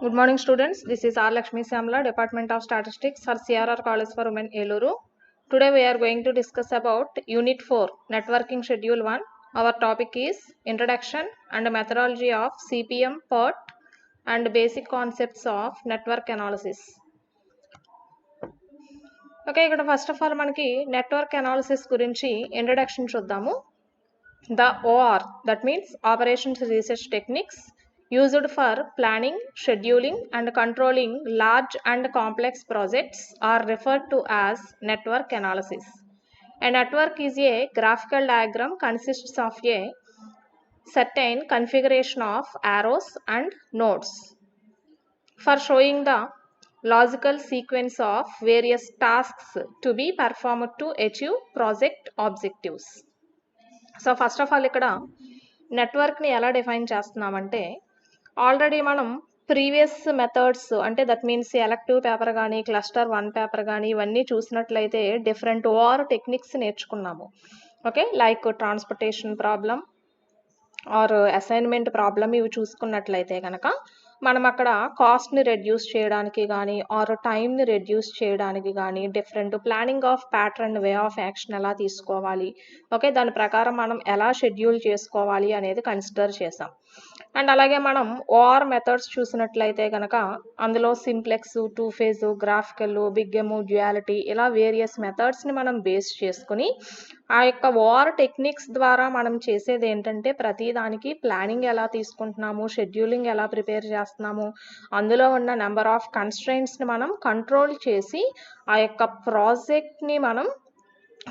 Good morning, students. This is R. Lakshmi Samla, Department of Statistics for CRR College for Women, Eluru. Today we are going to discuss about Unit 4, Networking Schedule 1. Our topic is Introduction and Methodology of CPM, PERT, and Basic Concepts of Network Analysis. Okay, ఇక్కడ first of all మనకి network analysis గురించి introduction చూద్దాము. The OR, that means Operations Research Techniques, used for planning, scheduling, and controlling large and complex projects are referred to as network analysis. A network is a graphical diagram consists of a certain configuration of arrows and nodes for showing the logical sequence of various tasks to be performed to achieve project objectives. So first of all ఇక్కడ నెట్వర్క్ని ఎలా define చేస్తున్నామంటే already మనం previous methods అంటే that means elective paper కానీ cluster 1 paper కానీ ఇవన్నీ చూసినట్లయితే డిఫరెంట్ ఓఆర్ టెక్నిక్స్ నేర్చుకున్నాము. Okay, like transportation problem or assignment problem ఇవి చూసుకున్నట్లయితే కనుక మనం అక్కడ కాస్ట్ని రెడ్యూస్ చేయడానికి కానీ ఆర్ టైంని రెడ్యూస్ చేయడానికి కానీ different planning of pattern way of action ఎలా తీసుకోవాలి, ఓకే, దాని ప్రకారం మనం ఎలా షెడ్యూల్ చేసుకోవాలి అనేది కన్సిడర్ చేసాం. అండ్ అలాగే మనం ఓఆర్ మెథడ్స్ చూసినట్లయితే కనుక అందులో సింప్లెక్స్, 2 ఫేజ్, గ్రాఫికల్, బిగ్ ఎమ్, డ్యుయాలిటీ ఇలా వేరియస్ మెథడ్స్ని మనం బేస్ చేసుకుని ఆ యొక్క ఓఆర్ టెక్నిక్స్ ద్వారా మనం చేసేది ఏంటంటే ప్రతి దానికి ప్లానింగ్ ఎలా తీసుకుంటున్నాము, షెడ్యూలింగ్ ఎలా ప్రిపేర్ చేస్తున్నాము, అందులో ఉన్న నెంబర్ ఆఫ్ కన్స్ట్రెయింట్స్ని మనం కంట్రోల్ చేసి ఆ యొక్క ప్రాజెక్ట్ని మనం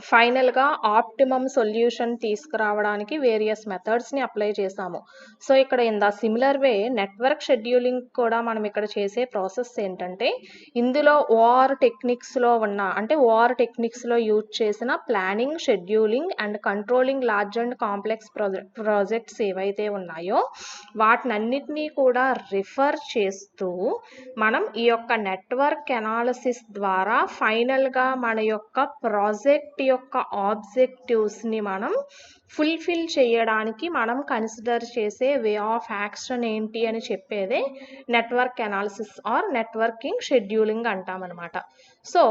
ఫైనల్గా ఆప్టిమమ్ సొల్యూషన్ తీసుకురావడానికి వేరియస్ మెథడ్స్ని అప్లై చేసాము. సో ఇక్కడ in the similar way network scheduling కూడా మనం ఇక్కడ చేసే ప్రాసెస్ ఏంటంటే ఇందులో ఓఆర్ టెక్నిక్స్లో ఉన్న అంటే ఓఆర్ టెక్నిక్స్లో యూజ్ చేసిన planning, scheduling and controlling large and complex projects ఏవైతే ఉన్నాయో వాటినన్నిటినీ కూడా రిఫర్ చేస్తూ మనం ఈ యొక్క నెట్వర్క్ అనాలిసిస్ ద్వారా ఫైనల్గా మన యొక్క ప్రాజెక్ట్ యొక్క ఆబ్జెక్టివ్స్ని మనం ఫుల్ఫిల్ చేయడానికి మనం కన్సిడర్ చేసే వే ఆఫ్ యాక్షన్ ఏంటి అని చెప్పేదే network analysis or networking scheduling అంటామన్నమాట. సో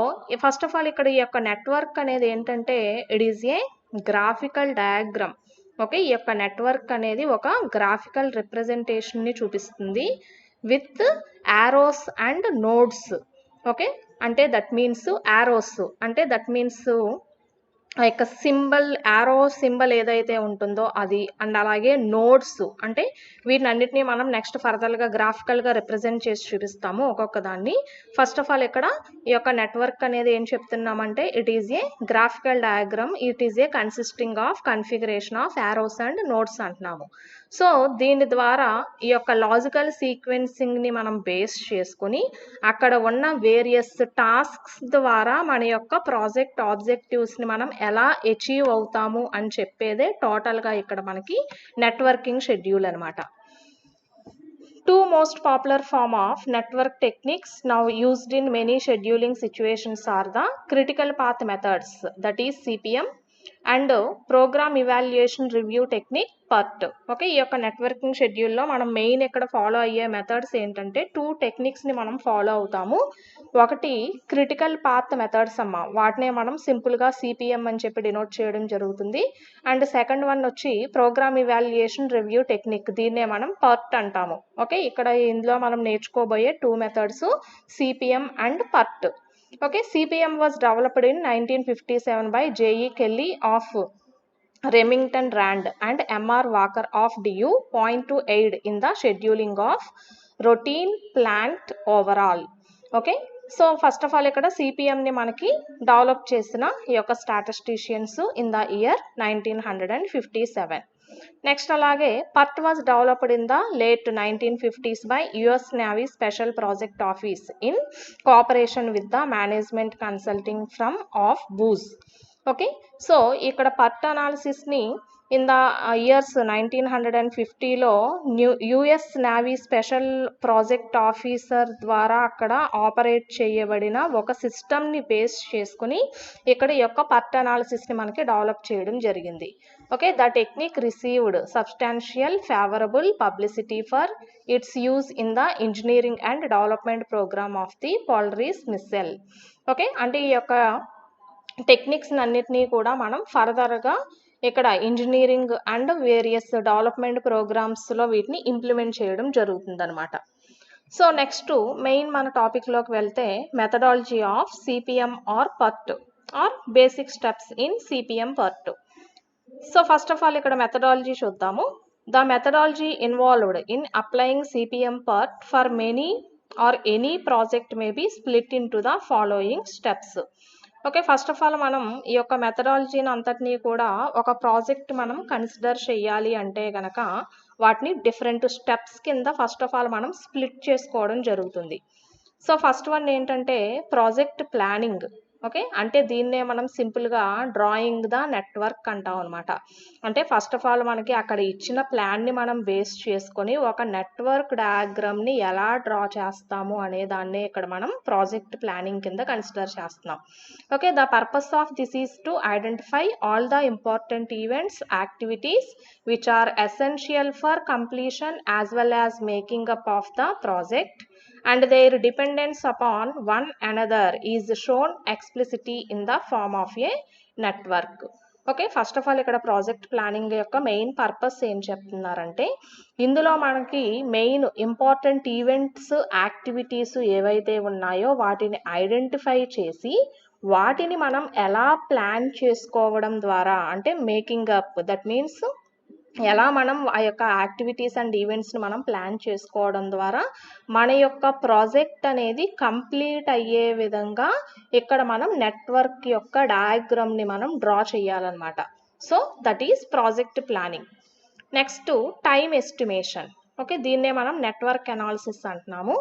ఫస్ట్ ఆఫ్ ఆల్ ఇక్కడ ఈ యొక్క నెట్వర్క్ అనేది ఏంటంటే it is a graphical diagram. Okay, ఈ యొక్క నెట్వర్క్ అనేది ఒక గ్రాఫికల్ రిప్రజెంటేషన్ని చూపిస్తుంది with arrows and nodes. Okay, అంటే దట్ మీన్స్ యారోస్ అంటే దట్ మీన్స్ ఆ యొక్క సింబల్, యారో సింబల్ ఏదైతే ఉంటుందో అది, అండ్ అలాగే నోడ్స్ అంటే వీటినన్నిటినీ మనం నెక్స్ట్ ఫర్దర్గా గ్రాఫికల్గా రిప్రజెంట్ చేసి చూపిస్తాము ఒక్కొక్క దాన్ని. ఫస్ట్ ఆఫ్ ఆల్ ఇక్కడ ఈ యొక్క నెట్వర్క్ అనేది ఏం చెప్తున్నామంటే it is a graphical diagram, it is a consisting of configuration of arrows and nodes అంటున్నాము. సో దీని ద్వారా ఈ యొక్క లాజికల్ సీక్వెన్సింగ్ని మనం బేస్ చేసుకుని అక్కడ ఉన్న వేరియస్ టాస్క్స్ ద్వారా మన యొక్క ప్రాజెక్ట్ ఆబ్జెక్టివ్స్ని మనం ఎలా అచీవ్ అవుతాము అని చెప్పేదే టోటల్గా ఇక్కడ మనకి నెట్వర్కింగ్ షెడ్యూల్ అనమాట. Two most popular form of network techniques now used in many scheduling situations are the critical path methods, that is CPM, and program evaluation review technique, PERT. Okay, ఈ యొక్క networking షెడ్యూల్లో మనం main ఇక్కడ follow అయ్యే methods ఏంటంటే 2 టెక్నిక్స్ని మనం follow అవుతాము. ఒకటి క్రిటికల్ పాత్ మెథడ్స్ అమ్మ, వాటినే మనం సింపుల్గా సిపిఎం అని చెప్పి డినోట్ చేయడం జరుగుతుంది. అండ్ సెకండ్ వన్ వచ్చి ప్రోగ్రామ్ ఇవాల్యుయేషన్ రివ్యూ టెక్నిక్, దీన్నే మనం PERT అంటాము. ఓకే, ఇక్కడ ఇందులో మనం నేర్చుకోబోయే 2 methods CPM and PERT. Okay, CPM was developed in 1957 by J.E. Kelly of Remington Rand and M.R. Walker of DU point to aid in the scheduling of routine plant overall. Okay, so first of all ఇక్కడ సిపిఎంని మనకి develop చేసిన ఈ యొక్క statisticians in the year 1957. Next అలాగే PERT was developed in the late 1950s by US navy special project office in cooperation with the management consulting from of Booz. Okay, so ఇక్కడ PERT అనాలిసిస్ని in the years 1950లో US navy special project officer ద్వారా అక్కడ operate చేయబడిన ఒక సిస్టమ్ని base చేసుకుని ఇక్కడ ఈ యొక్క పర్ట్ అనాలిసిస్ని మనకి డెవలప్ చేయడం జరిగింది. Okay, the technique received substantial favourable publicity for its use in the engineering and development programme of the Polaris missile. Okay, అంటే ఈ యొక్క టెక్నిక్స్ అన్నిటినీ కూడా మనం ఫర్దర్గా ఇక్కడ ఇంజనీరింగ్ అండ్ వేరియస్ డెవలప్మెంట్ ప్రోగ్రామ్స్లో వీటిని ఇంప్లిమెంట్ చేయడం జరుగుతుందన్నమాట. సో నెక్స్ట్ మెయిన్ మన టాపిక్లోకి వెళ్తే methodology of CPM or PERT or basic steps in CPM PERT. So first of all ఇక్కడ మెథడాలజీ చూద్దాము. The methodology involved in applying CPM PERT for many or any project may be split into the following steps. Okay, first of all మనం ఈ యొక్క మెథడాలజీని అంతటినీ కూడా ఒక project మనం consider చేయాలి అంటే కనుక వాటిని డిఫరెంట్ స్టెప్స్ కింద ఫస్ట్ ఆఫ్ ఆల్ మనం స్ప్లిట్ చేసుకోవడం జరుగుతుంది. సో ఫస్ట్ వన్ ఏంటంటే ప్రాజెక్ట్ ప్లానింగ్. ఓకే, అంటే దీన్నే మనం సింపుల్గా డ్రాయింగ్ ద నెట్వర్క్ అంటాం అనమాట. అంటే ఫస్ట్ ఆఫ్ ఆల్ మనకి అక్కడ ఇచ్చిన ప్లాన్ని మనం బేస్ చేసుకొని ఒక నెట్వర్క్ డయాగ్రామ్ని ఎలా డ్రా చేస్తాము అనే దాన్నే ఇక్కడ మనం ప్రాజెక్ట్ ప్లానింగ్ కింద కన్సిడర్ చేస్తున్నాం. Okay, the purpose of this is to identify all the important events, activities which are essential for completion as well as making up of the project and their dependence upon one another is shown explicitly in the form of a network. Okay, first of all ఇక్కడ project planning యొక్క main purpose ఏం చెప్తున్నారంటే ఇందులో మనకి main important events, activities ఏవైతే ఉన్నాయో వాటిని identify చేసి వాటిని మనం ఎలా ప్లాన్ చేసుకోవడం ద్వారా, అంటే మేకింగ్ అప్, దట్ మీన్స్ ఎలా మనం ఆ యొక్క యాక్టివిటీస్ అండ్ ఈవెంట్స్ని మనం ప్లాన్ చేసుకోవడం ద్వారా మన యొక్క ప్రాజెక్ట్ అనేది కంప్లీట్ అయ్యే విధంగా ఇక్కడ మనం నెట్వర్క్ యొక్క డయాగ్రామ్ని మనం డ్రా చేయాలన్నమాట. So that is project planning. Next time estimation. Okay, దీన్నే మనం నెట్వర్క్ అనాలిసిస్ అంటున్నాము.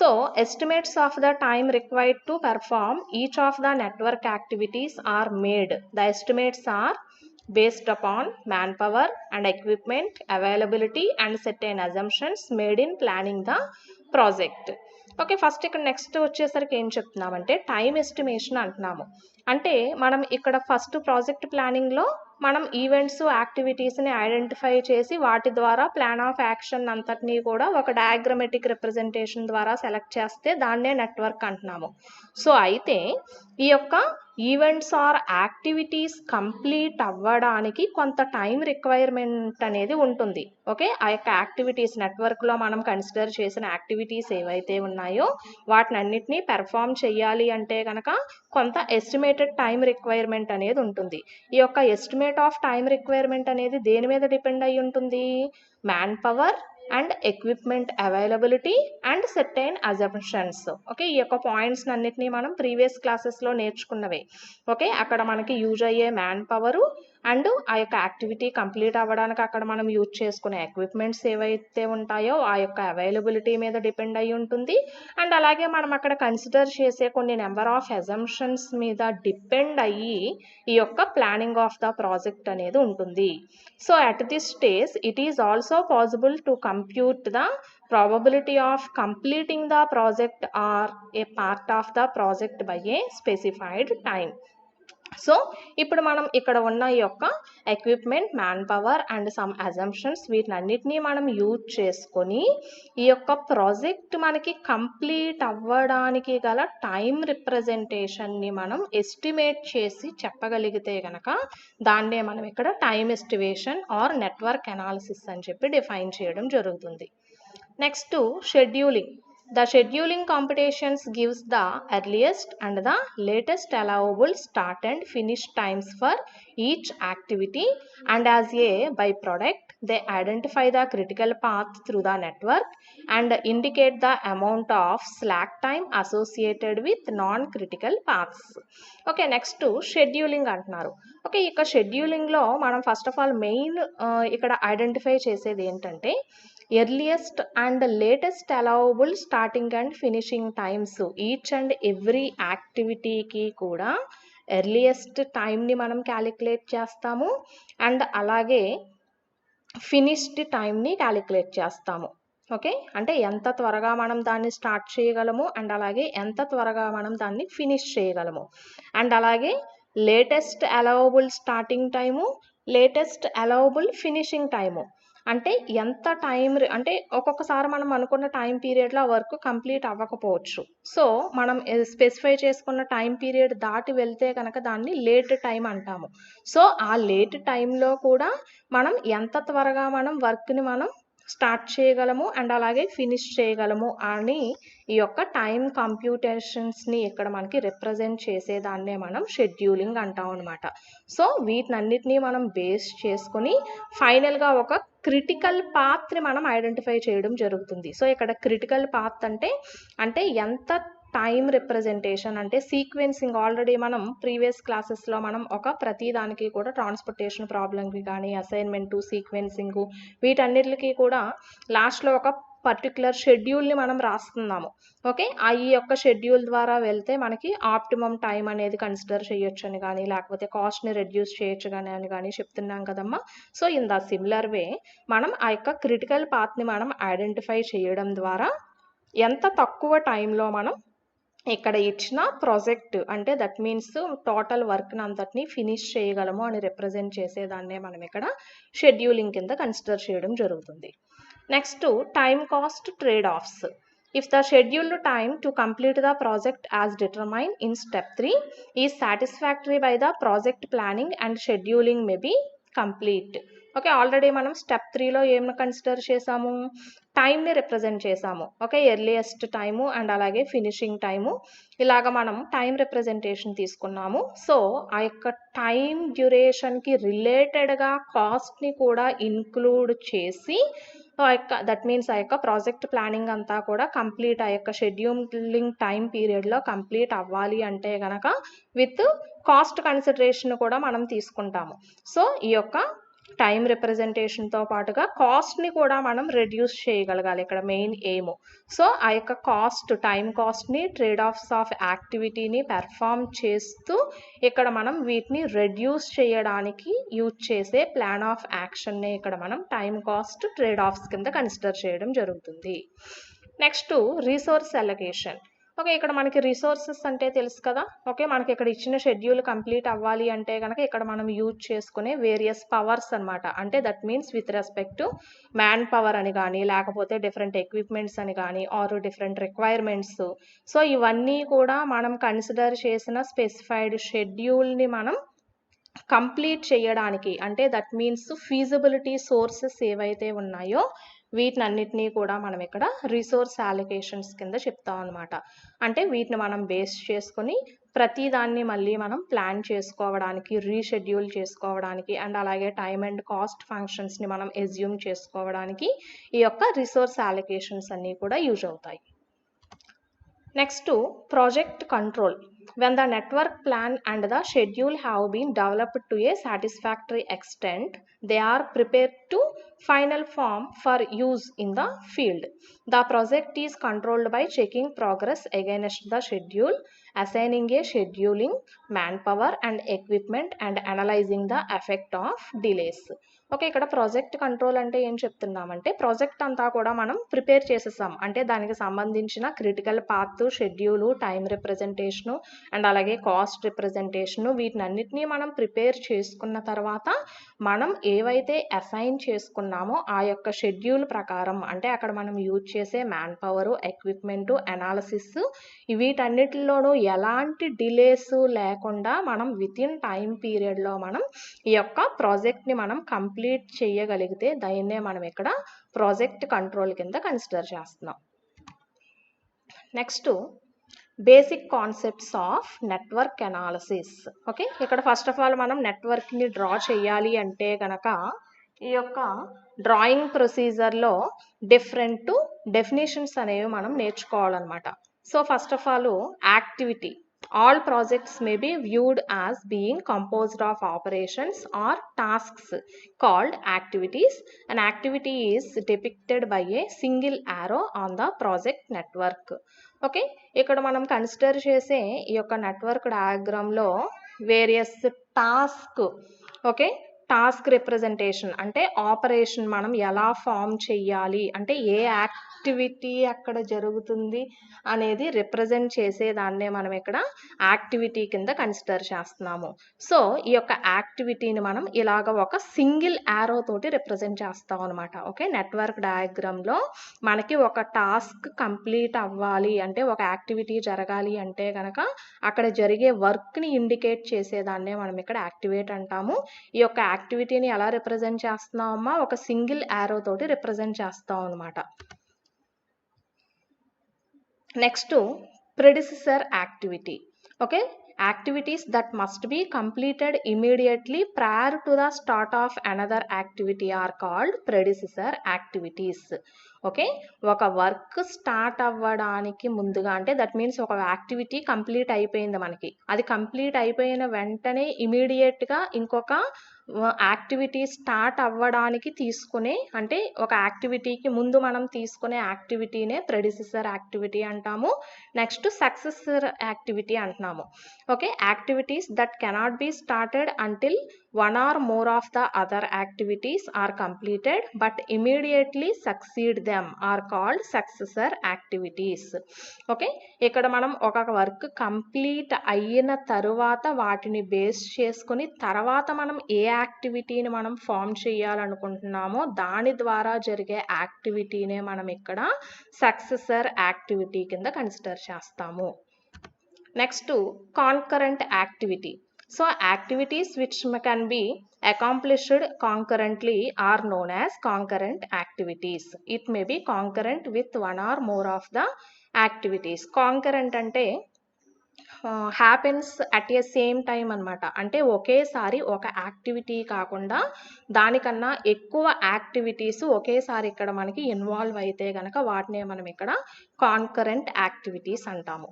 So estimates of the time required to perform each of the network activities are made. The estimates are based upon manpower and equipment availability and certain assumptions made in planning the project. Okay, first ఇక్కడ next వచ్చేసరికి ఏం చెప్తున్నామంటే time estimation అంటున్నాము. అంటే మనం ఇక్కడ first project ప్లానింగ్లో మనం ఈవెంట్స్, యాక్టివిటీస్ని ఐడెంటిఫై చేసి వాటి ద్వారా ప్లాన్ ఆఫ్ యాక్షన్ అంతటినీ కూడా ఒక డయాగ్రమెటిక్ రిప్రజెంటేషన్ ద్వారా సెలెక్ట్ చేస్తే దాన్నే నెట్వర్క్ అంటున్నాము. సో అయితే ఈ యొక్క ఈవెంట్స్ ఆర్ యాక్టివిటీస్ కంప్లీట్ అవ్వడానికి కొంత టైం రిక్వైర్మెంట్ అనేది ఉంటుంది. ఓకే, ఆ యొక్క యాక్టివిటీస్ నెట్వర్క్లో మనం కన్సిడర్ చేసిన యాక్టివిటీస్ ఏవైతే ఉన్నాయో వాటిని అన్నిటినీ పెర్ఫామ్ చేయాలి అంటే కనుక కొంత ఎస్టిమేటెడ్ టైం రిక్వైర్మెంట్ అనేది ఉంటుంది. ఈ యొక్క ఎస్టిమేట్ ఆఫ్ టైం రిక్వైర్మెంట్ అనేది దేని మీద డిపెండ్ అయి ఉంటుంది? Man power and equipment availability and certain assumptions. Okay, ఈ యొక్క పాయింట్స్ అన్నిటినీ మనం ప్రీవియస్ క్లాసెస్లో నేర్చుకున్నవే. ఓకే, అక్కడ మనకి యూజ్ అయ్యే మ్యాన్ పవరు అండ్ ఆ యొక్క యాక్టివిటీ కంప్లీట్ అవ్వడానికి అక్కడ మనం యూజ్ చేసుకునే ఎక్విప్మెంట్స్ ఏవైతే ఉంటాయో ఆ యొక్క అవైలబిలిటీ మీద డిపెండ్ అయి ఉంటుంది. అండ్ అలాగే మనం అక్కడ కన్సిడర్ చేసే కొన్ని నెంబర్ ఆఫ్ అజంప్షన్స్ మీద డిపెండ్ అయ్యి ఈ యొక్క ప్లానింగ్ ఆఫ్ ద ప్రాజెక్ట్ అనేది ఉంటుంది. So at this stage it is also possible to compute the probability of completing the project or a part of the project by a specified time. So ఇప్పుడు మనం ఇక్కడ ఉన్న ఈ యొక్క equipment, manpower and some assumptions వీటినన్నిటినీ మనం use చేసుకొని ఈ యొక్క ప్రాజెక్ట్ మనకి కంప్లీట్ అవ్వడానికి గల టైం రిప్రజెంటేషన్ని మనం ఎస్టిమేట్ చేసి చెప్పగలిగితే కనుక దాన్నే మనం ఇక్కడ time estimation or network analysis అని చెప్పి డిఫైన్ చేయడం జరుగుతుంది. Next scheduling. The scheduling computations gives the earliest and the latest allowable start and finish times for each activity, and as a byproduct they identify the critical path through the network and indicate the amount of slack time associated with non-critical paths. Okay, next scheduling అంటున్నారు. Okay, ఇక షెడ్యూలింగ్లో మనం first of all main ఇక్కడ identify చేసేది ఏంటంటే earliest and latest allowable starting and finishing times each and every యాక్టివిటీకి కూడా earliest టైంని మనం క్యాలిక్యులేట్ చేస్తాము అండ్ అలాగే ఫినిష్డ్ టైంని క్యాలిక్యులేట్ చేస్తాము. ఓకే, అంటే ఎంత త్వరగా మనం దాన్ని స్టార్ట్ చేయగలము అండ్ అలాగే ఎంత త్వరగా మనం దాన్ని ఫినిష్ చేయగలము అండ్ అలాగే latest allowable starting time, latest allowable finishing time. అంటే ఎంత టైం అంటే ఒక్కొక్కసారి మనం అనుకున్న టైం పీరియడ్లో ఆ వర్క్ కంప్లీట్ అవ్వకపోవచ్చు. సో మనం స్పెసిఫై చేసుకున్న టైం పీరియడ్ దాటి వెళ్తే కనుక దాన్ని లేట్ టైం అంటాము. సో ఆ లేట్ టైంలో కూడా మనం ఎంత త్వరగా మనం వర్క్ని మనం స్టార్ట్ చేయగలము అండ్ అలాగే ఫినిష్ చేయగలము అని ఈ యొక్క టైం కంప్యూటేషన్స్ని ఇక్కడ మనకి రిప్రజెంట్ చేసేదాన్నే మనం షెడ్యూలింగ్ అంటాం అనమాట. సో వీటినన్నిటినీ మనం బేస్ చేసుకొని ఫైనల్గా ఒక క్రిటికల్ పాత్ని మనం ఐడెంటిఫై చేయడం జరుగుతుంది. సో ఇక్కడ క్రిటికల్ పాత్ అంటే ఎంత టైం రిప్రజెంటేషన్ అంటే సీక్వెన్సింగ్. ఆల్రెడీ మనం ప్రీవియస్ క్లాసెస్లో మనం ఒక ప్రతి దానికి కూడా ట్రాన్స్పోర్టేషన్ ప్రాబ్లంకి కానీ అసైన్మెంటు, సీక్వెన్సింగు వీటన్నిటికి కూడా లాస్ట్లో ఒక పర్టికులర్ షెడ్యూల్ని మనం రాస్తున్నాము. ఓకే, ఈ యొక్క షెడ్యూల్ ద్వారా వెళ్తే మనకి ఆప్టిమమ్ టైం అనేది కన్సిడర్ చేయొచ్చు అని కానీ లేకపోతే కాస్ట్ని రెడ్యూస్ చేయొచ్చు అని చెప్తున్నాం కదమ్మా. So in the similar way మనం ఆ యొక్క క్రిటికల్ పాత్ని మనం ఐడెంటిఫై చేయడం ద్వారా ఎంత తక్కువ టైంలో మనం ఇక్కడ ఇచ్చిన ప్రాజెక్ట్ అంటే దట్ మీన్స్ టోటల్ వర్క్ని అంతటిని ఫినిష్ చేయగలము అని రిప్రజెంట్ చేసేదాన్నే మనం ఇక్కడ షెడ్యూలింగ్ కింద కన్సిడర్ చేయడం జరుగుతుంది. Next time cost trade offs. If the scheduled time to complete the project as determined in step 3 is satisfactory by the project planning and scheduling may be complete. Okay, already మనం step 3లో ఏమైనా consider చేసాము, టైంని represent చేసాము. Okay, earliest time and అలాగే finishing time ఇలాగ మనం time representation తీసుకున్నాము. So ఆ యొక్క టైం డ్యూరేషన్కి రిలేటెడ్గా కాస్ట్ని కూడా ఇంక్లూడ్ చేసి దట్ మీన్స్ ఆ యొక్క ప్రాజెక్ట్ ప్లానింగ్ అంతా కూడా కంప్లీట్ ఆ యొక్క షెడ్యూలింగ్ టైం పీరియడ్లో కంప్లీట్ అవ్వాలి అంటే కనుక విత్ కాస్ట్ కన్సిడరేషన్ కూడా మనం తీసుకుంటాము. సో ఈ యొక్క టైం రిప్రజెంటేషన్తో పాటుగా కాస్ట్ని కూడా మనం రెడ్యూస్ చేయగలగాలి ఇక్కడ మెయిన్ ఎయిమ్. సో ఆ యొక్క కాస్ట్ టైం కాస్ట్ని ట్రేడ్ ఆఫ్స్ ఆఫ్ యాక్టివిటీని పెర్ఫామ్ చేస్తూ ఇక్కడ మనం వీటిని రెడ్యూస్ చేయడానికి యూజ్ చేసే ప్లాన్ ఆఫ్ యాక్షన్ని ఇక్కడ మనం టైం కాస్ట్ ట్రేడ్ ఆఫ్స్ కింద కన్సిడర్ చేయడం జరుగుతుంది. Next resource allocation. ఓకే, ఇక్కడ మనకి రిసోర్సెస్ అంటే తెలుసు కదా. ఓకే, మనకి ఇక్కడ ఇచ్చిన షెడ్యూల్ కంప్లీట్ అవ్వాలి అంటే కనుక ఇక్కడ మనం యూజ్ చేసుకునే వేరియస్ పవర్స్ అనమాట. అంటే that means with respect to man power అని కానీ లేకపోతే డిఫరెంట్ ఎక్విప్మెంట్స్ అని కానీ ఆర్ డిఫరెంట్ రిక్వైర్మెంట్స్. సో ఇవన్నీ కూడా మనం కన్సిడర్ చేసిన స్పెసిఫైడ్ షెడ్యూల్ని మనం కంప్లీట్ చేయడానికి అంటే దట్ మీన్స్ ఫీజిబిలిటీ సోర్సెస్ ఏవైతే ఉన్నాయో వీటినన్నిటినీ కూడా మనం ఇక్కడ రిసోర్స్ అలొకేషన్స్ కింద చెప్తాం అనమాట. అంటే వీటిని మనం బేస్ చేసుకొని ప్రతి దాన్ని మళ్ళీ మనం ప్లాన్ చేసుకోవడానికి, రీషెడ్యూల్ చేసుకోవడానికి అండ్ అలాగే టైమ్ అండ్ కాస్ట్ ఫంక్షన్స్ని మనం ఎజ్యూమ్ చేసుకోవడానికి ఈ యొక్క రిసోర్స్ అలొకేషన్స్ అన్నీ కూడా యూజ్ అవుతాయి. Next project control. When the network plan and the schedule have been developed to a satisfactory extent, they are prepared to final form for use in the field. The project is controlled by checking progress against the schedule, assigning a scheduling, manpower and equipment and analyzing the effect of delays. Okay, ఇక్కడ project control అంటే ఏం చెప్తున్నామంటే project అంతా కూడా మనం prepare చేసేసాం. అంటే దానికి సంబంధించిన critical path, schedule, time representation and అలాగే కాస్ట్ రిప్రజెంటేషను వీటినన్నిటినీ మనం ప్రిపేర్ చేసుకున్న తర్వాత మనం ఏవైతే అసైన్ చేసుకున్నామో ఆ యొక్క షెడ్యూల్ ప్రకారం అంటే అక్కడ మనం యూజ్ చేసే మ్యాన్ పవరు, ఎక్విప్మెంటు, అనాలిసిస్ వీటన్నిటిలోనూ ఎలాంటి డిలేస్ లేకుండా మనం విత్ ఇన్ టైం పీరియడ్లో మనం ఈ యొక్క ప్రాజెక్ట్ని మనం కంప్లీట్ చేయగలిగితే దాన్నే మనం ఇక్కడ ప్రాజెక్ట్ కంట్రోల్ కింద కన్సిడర్ చేస్తున్నాం. Next basic concepts of network analysis. Okay, ఇక్కడ ఫస్ట్ ఆఫ్ ఆల్ మనం నెట్వర్క్ని డ్రా చేయాలి అంటే కనుక ఈ యొక్క డ్రాయింగ్ ప్రొసీజర్లో డిఫరెంట్ డెఫినేషన్స్ అనేవి మనం నేర్చుకోవాలన్నమాట. So first of all activity. All projects may be viewed as being composed of operations or tasks called activities. An activity is depicted by a single arrow on the project network. Okay, ఇక్కడ మనం consider చేసే ఈ యొక్క network డయాగ్రామ్లో various task. Okay, task representation అంటే operation మనం ఎలా form చెయ్యాలి అంటే ఏ యాక్టివిటీ అక్కడ జరుగుతుంది అనేది రిప్రజెంట్ చేసేదాన్నే మనం ఇక్కడ యాక్టివిటీ కింద కన్సిడర్ చేస్తున్నాము. సో ఈ యొక్క యాక్టివిటీని మనం ఇలాగ ఒక సింగిల్ యారో తోటి రిప్రజెంట్ చేస్తాం అనమాట. ఓకే, నెట్వర్క్ డయాగ్రామ్లో మనకి ఒక టాస్క్ కంప్లీట్ అవ్వాలి అంటే ఒక యాక్టివిటీ జరగాలి అంటే కనుక అక్కడ జరిగే వర్క్ని ఇండికేట్ చేసేదాన్నే మనం ఇక్కడ యాక్టివేట్ అంటాము. ఈ యొక్క యాక్టివిటీని ఎలా రిప్రజెంట్ చేస్తున్నామమ్మా, ఒక సింగిల్ యారో తోటి రిప్రజెంట్ చేస్తాం అనమాట. Next predecessor activity. Okay, activities that must be completed immediately prior to the start of another activity are called predecessor activities. Okay, ఒక వర్క్ స్టార్ట్ అవ్వడానికి ముందుగా అంటే దట్ మీన్స్ ఒక యాక్టివిటీ కంప్లీట్ అయిపోయింది మనకి, అది కంప్లీట్ అయిపోయిన వెంటనే ఇమీడియట్గా ఇంకొక యాక్టివిటీ స్టార్ట్ అవ్వడానికి తీసుకునే అంటే ఒక యాక్టివిటీకి ముందు మనం తీసుకునే యాక్టివిటీనే ప్రెడిసెసర్ యాక్టివిటీ అంటాము. నెక్స్ట్ సక్సెసర్ యాక్టివిటీ అంటున్నాము. Okay, activities that cannot be started until one or more of the other activities are completed but immediately succeed them are called successor activities. Okay, ఇక్కడ మనం ఒక వర్క్ కంప్లీట్ అయిన తరువాత వాటిని base చేసుకుని తర్వాత మనం ఏ యాక్టివిటీని మనం ఫామ్ చేయాలనుకుంటున్నామో దాని ద్వారా జరిగే యాక్టివిటీనే మనం ఇక్కడ సక్సెసర్ యాక్టివిటీ కింద కన్సిడర్ చేస్తాము. Next concurrent activity. So activities which can be accomplished concurrently are known as concurrent activities. It may be concurrent with one or more of the activities. Concurrent అంటే happens at a same time అనమాట. అంటే ఒకేసారి ఒక activity కాకుండా దానికన్నా ఎక్కువ activities ఒకేసారి ఇక్కడ మనకి ఇన్వాల్వ్ అయితే కనుక వాటినే మనం ఇక్కడ కాన్కరెంట్ యాక్టివిటీస్ అంటాము.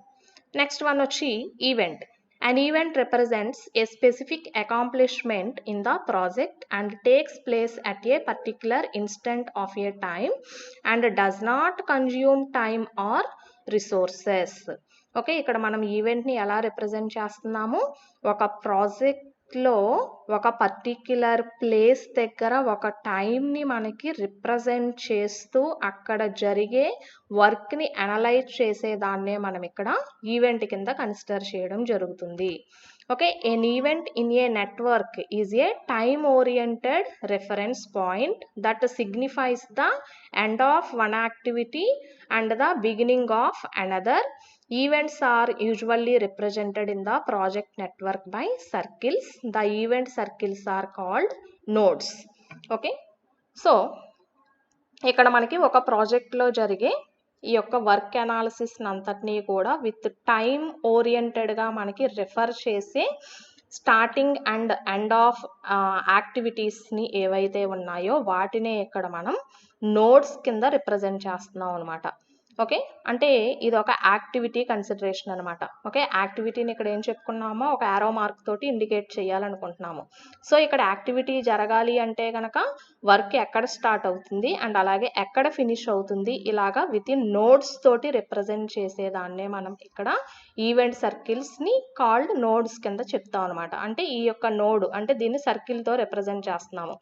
నెక్స్ట్ వన్ వచ్చి event. An event represents a specific accomplishment in the project and takes place at a particular instant of a time and does not consume time or resources. Okay, ఇక్కడ మనం ఈవెంట్ని ఎలా represent చేస్తున్నాము, ఒక ప్రాజెక్ట్లో ఒక particular place దగ్గర ఒక టైంని మనకి రిప్రజెంట్ చేస్తూ అక్కడ జరిగే వర్క్ని అనలైజ్ చేసేదాన్నే మనం ఇక్కడ ఈవెంట్ కింద కన్సిడర్ చేయడం జరుగుతుంది. Okay, N event in a network is a time oriented reference point that signifies the end of one activity and the beginning of another. Events are usually represented in the project network by circles. The event circles are called nodes. Okay, so ఇక్కడ మనకి ఒక ప్రాజెక్ట్లో జరిగే ఈ యొక్క work analysis అంతటినీ కూడా with time ఓరియంటెడ్గా మనకి రెఫర్ చేసే స్టార్టింగ్ అండ్ ఎండ్ ఆఫ్ యాక్టివిటీస్ని ఏవైతే ఉన్నాయో వాటినే ఇక్కడ మనం నోడ్స్ కింద రిప్రజెంట్ చేస్తున్నాం అనమాట. ఓకే, అంటే ఇది ఒక యాక్టివిటీ కన్సిడరేషన్ అనమాట. ఓకే, యాక్టివిటీని ఇక్కడ ఏం చెప్పుకున్నామో ఒక యారో మార్క్ తోటి ఇండికేట్ చేయాలనుకుంటున్నాము. సో ఇక్కడ యాక్టివిటీ జరగాలి అంటే కనుక వర్క్ ఎక్కడ స్టార్ట్ అవుతుంది అండ్ అలాగే ఎక్కడ ఫినిష్ అవుతుంది ఇలాగా విత్ ఇన్ నోడ్స్ తోటి రిప్రజెంట్ చేసేదాన్నే మనం ఇక్కడ ఈవెంట్ సర్కిల్స్ని కాల్డ్ నోడ్స్ కింద చెప్తాం అనమాట. అంటే ఈ యొక్క నోడ్ అంటే దీన్ని సర్కిల్తో రిప్రజెంట్ చేస్తున్నాము.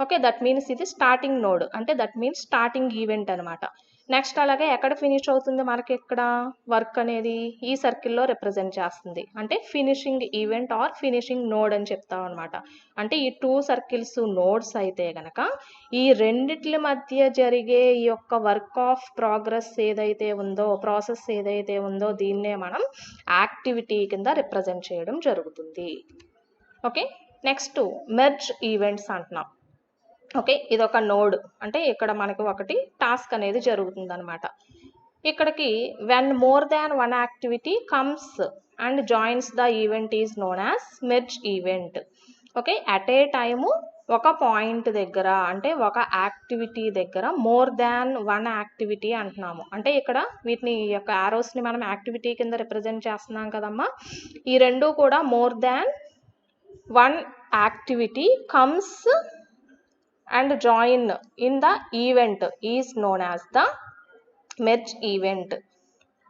ఓకే, దట్ మీన్స్ ఇది స్టార్టింగ్ నోడ్ అంటే దట్ మీన్స్ స్టార్టింగ్ ఈవెంట్ అనమాట. నెక్స్ట్ అలాగే ఎక్కడ ఫినిష్ అవుతుంది మనకి ఇక్కడ వర్క్ అనేది ఈ సర్కిల్లో రిప్రజెంట్ చేస్తుంది అంటే finishing event are finishing node అని చెప్తాం అనమాట. అంటే ఈ టూ సర్కిల్స్ నోడ్స్ అయితే కనుక ఈ రెండిట్ల మధ్య జరిగే ఈ యొక్క వర్క్ ఆఫ్ ప్రోగ్రెస్ ఏదైతే ఉందో ప్రాసెస్ ఏదైతే ఉందో దీన్నే మనం యాక్టివిటీ కింద రిప్రజెంట్ చేయడం జరుగుతుంది. ఓకే, నెక్స్ట్ మెర్జ్ ఈవెంట్స్ అంటున్నాం. ఓకే, ఇది ఒక నోడ్ అంటే ఇక్కడ మనకి ఒకటి టాస్క్ అనేది జరుగుతుంది అనమాట. ఇక్కడికి when more than one activity comes and joins the event is known as merge event. Okay, at a time ఒక పాయింట్ దగ్గర అంటే ఒక యాక్టివిటీ దగ్గర మోర్ దాన్ వన్ యాక్టివిటీ అంటున్నాము. అంటే ఇక్కడ వీటిని ఈ యొక్క యారోస్ని మనం యాక్టివిటీ కింద రిప్రజెంట్ చేస్తున్నాం కదమ్మా. ఈ రెండు కూడా more than one activity comes and join in the event is known as the merge event.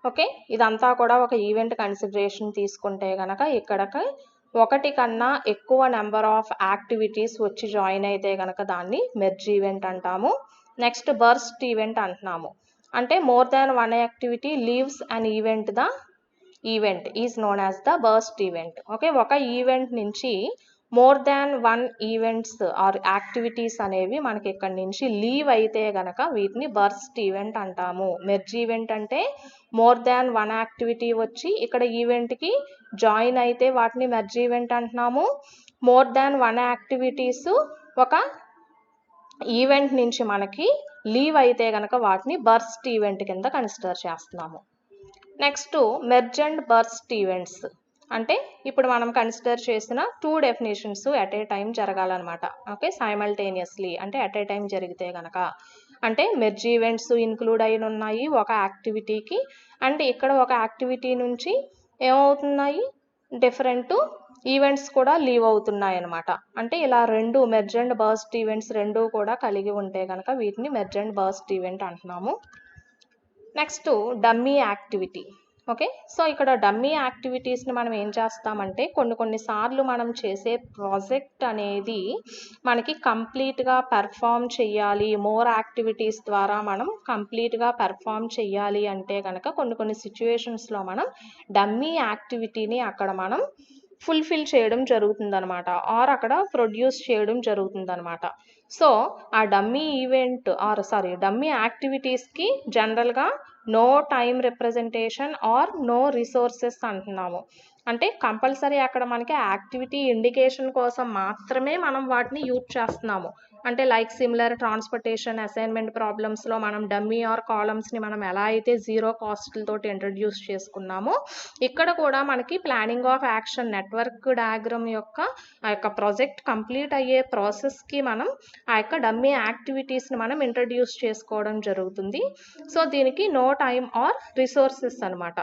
Okay, ఇదంతా కూడా ఒక ఈవెంట్ కన్సిడరేషన్ తీసుకుంటే కనుక ఇక్కడికి ఒకటి కన్నా ఎక్కువ నెంబర్ ఆఫ్ యాక్టివిటీస్ వచ్చి జాయిన్ అయితే కనుక దాన్ని మెర్జ్ ఈవెంట్ అంటాము. నెక్స్ట్ బర్స్ట్ ఈవెంట్ అంటున్నాము. అంటే more than one activity leaves an event, the event is known as the burst event. Okay, ఒక ఈవెంట్ నుంచి more than one events or activities అనేవి మనకి ఇక్కడ నుంచి లీవ్ అయితే గనక వీటిని బర్స్ట్ ఈవెంట్ అంటాము. మెర్జ్ ఈవెంట్ అంటే మోర్ దాన్ వన్ యాక్టివిటీ వచ్చి ఇక్కడ ఈవెంట్కి జాయిన్ అయితే వాటిని మెర్జ్ ఈవెంట్ అంటున్నాము. మోర్ దాన్ వన్ యాక్టివిటీస్ ఒక ఈవెంట్ నుంచి మనకి లీవ్ అయితే గనక వాటిని బర్స్ట్ ఈవెంట్ కింద కన్సిడర్ చేస్తున్నాము. Next merge and burst events అంటే ఇప్పుడు మనం కన్సిడర్ చేసిన 2 డెఫినేషన్స్ ఎట్ ఏ టైం జరగాలన్నమాట. ఓకే, సైమల్టేనియస్లీ అంటే ఎట్ ఏ టైం జరిగితే కనుక అంటే మెర్జ్ ఈవెంట్స్ ఇన్క్లూడ్ అయిన ఉన్నాయి ఒక యాక్టివిటీకి, అండ్ ఇక్కడ ఒక యాక్టివిటీ నుంచి ఏమవుతున్నాయి డిఫరెంట్ ఈవెంట్స్ కూడా లీవ్ అవుతున్నాయి అన్నమాట. అంటే ఇలా రెండు మెర్జ్ అండ్ బర్స్ట్ ఈవెంట్స్ రెండు కూడా కలిగి ఉంటే కనుక వీటిని మెర్జ్ అండ్ బర్స్ట్ ఈవెంట్ అంటున్నాము. Next dummy activity. Okay, so ఇక్కడ డమ్మీ యాక్టివిటీస్ని మనం ఏం చేస్తామంటే కొన్నిసార్లు మనం చేసే ప్రాజెక్ట్ అనేది మనకి కంప్లీట్గా పెర్ఫామ్ చెయ్యాలి, మోర్ యాక్టివిటీస్ ద్వారా మనం కంప్లీట్గా పెర్ఫామ్ చెయ్యాలి అంటే కనుక కొన్ని సిచ్యువేషన్స్లో మనం డమ్మీ యాక్టివిటీని అక్కడ మనం ఫుల్ఫిల్ చేయడం జరుగుతుందనమాట, ఆర్ అక్కడ ప్రొడ్యూస్ చేయడం జరుగుతుందనమాట. సో ఆ డమ్మీ ఈవెంట్ డమ్మీ యాక్టివిటీస్కి జనరల్గా no time representation or no resources అంటున్నాము. అంటే కంపల్సరీ అక్కడ మనకి యాక్టివిటీ ఇండికేషన్ కోసం మాత్రమే మనం వాటిని యూజ్ చేస్తున్నాము. అంటే లైక్ సిమిలర్ ట్రాన్స్పోర్టేషన్ అసైన్మెంట్ ప్రాబ్లమ్స్లో మనం డమ్మీ ఆర్ కాలమ్స్ని మనం ఎలా అయితే 0 కాస్ట్లతో ఇంట్రడ్యూస్ చేసుకున్నామో ఇక్కడ కూడా మనకి planning of action network diagram యొక్క ఆ యొక్క ప్రాజెక్ట్ కంప్లీట్ అయ్యే ప్రాసెస్కి మనం ఆ యొక్క డమ్మీ యాక్టివిటీస్ని మనం ఇంట్రడ్యూస్ చేసుకోవడం జరుగుతుంది. సో దీనికి నో టైం ఆర్ రిసోర్సెస్ అనమాట.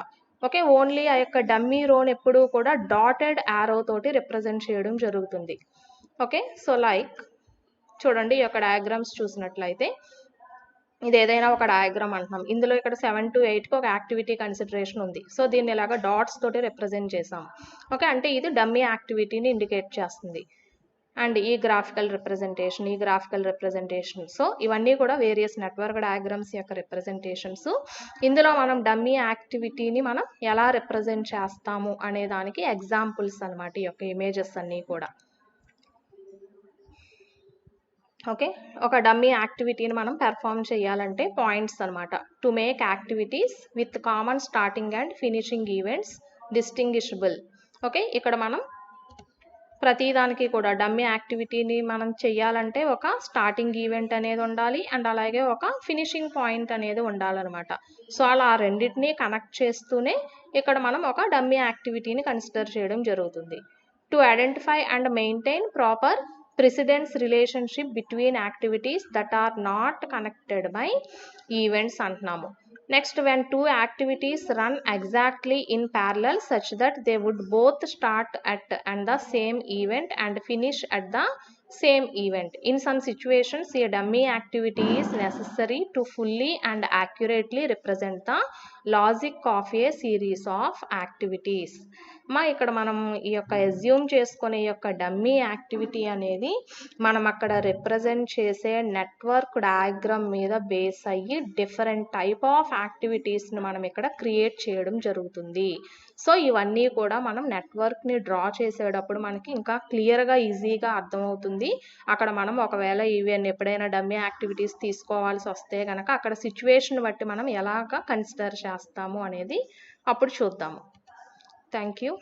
ఓకే, ఓన్లీ ఆ యొక్క డమ్మీ రోన్ ఎప్పుడూ కూడా డాటెడ్ యారో తోటి రిప్రజెంట్ చేయడం జరుగుతుంది. ఓకే, సో లైక్ చూడండి ఈ యొక్క డయాగ్రామ్స్ చూసినట్లయితే ఇది ఏదైనా ఒక డయాగ్రామ్ అంటున్నాం. ఇందులో ఇక్కడ 7 to 8కి ఒక యాక్టివిటీ కన్సిడరేషన్ ఉంది. సో దీన్ని ఇలాగా డాట్స్ తోటి రిప్రజెంట్ చేసాం. ఓకే, అంటే ఇది డమ్మీ యాక్టివిటీని ఇండికేట్ చేస్తుంది. అండ్ ఈ గ్రాఫికల్ రిప్రజెంటేషన్. సో ఇవన్నీ కూడా వేరియస్ నెట్వర్క్ డయాగ్రామ్స్ యొక్క రిప్రజెంటేషన్స్. ఇందులో మనం డమ్మీ యాక్టివిటీని మనం ఎలా రిప్రజెంట్ చేస్తాము అనే దానికి ఎగ్జాంపుల్స్ అనమాట ఈ యొక్క ఇమేజెస్ అన్నీ కూడా. ఓకే, ఒక డమ్మీ యాక్టివిటీని మనం పెర్ఫామ్ చేయాలంటే పాయింట్స్ అనమాట. To make activities with common starting and finishing events distinguishable. Okay, ఇక్కడ మనం ప్రతిదానికి కూడా డమ్మీ యాక్టివిటీని మనం చెయ్యాలంటే ఒక స్టార్టింగ్ ఈవెంట్ అనేది ఉండాలి అండ్ అలాగే ఒక ఫినిషింగ్ పాయింట్ అనేది ఉండాలన్నమాట. సో అలా రెండింటినీ కనెక్ట్ చేస్తూనే ఇక్కడ మనం ఒక డమ్మీ యాక్టివిటీని కన్సిడర్ చేయడం జరుగుతుంది. To identify and maintain proper precedence relationship between activities that are not connected by events అంటున్నాము. Next when two activities run exactly in parallel such that they would both start at and the same event and finish at the same event. In some situations a dummy activity is necessary to fully and accurately represent the logic of a series of activities. ఇక్కడ మనం ఈ యొక్క assume చేసుకునే యొక్క dummy activity అనేది మనం అక్కడ represent చేసే నెట్వర్క్ డయాగ్రామ్ మీద బేస్ అయ్యి డిఫరెంట్ టైప్ ఆఫ్ యాక్టివిటీస్ని మనం ఇక్కడ క్రియేట్ చేయడం జరుగుతుంది. సో ఇవన్నీ కూడా మనం నెట్వర్క్ని డ్రా చేసేటప్పుడు మనకి ఇంకా క్లియర్గా ఈజీగా అర్థమవుతుంది. అక్కడ మనం ఒకవేళ ఈవెన్ ఎప్పుడైనా డమ్మీ యాక్టివిటీస్ తీసుకోవాల్సి వస్తే కనుక అక్కడ సిచ్యువేషన్ బట్టి మనం ఎలాగా కన్సిడర్ చేస్తాము అనేది అప్పుడు చూద్దాము. Thank you.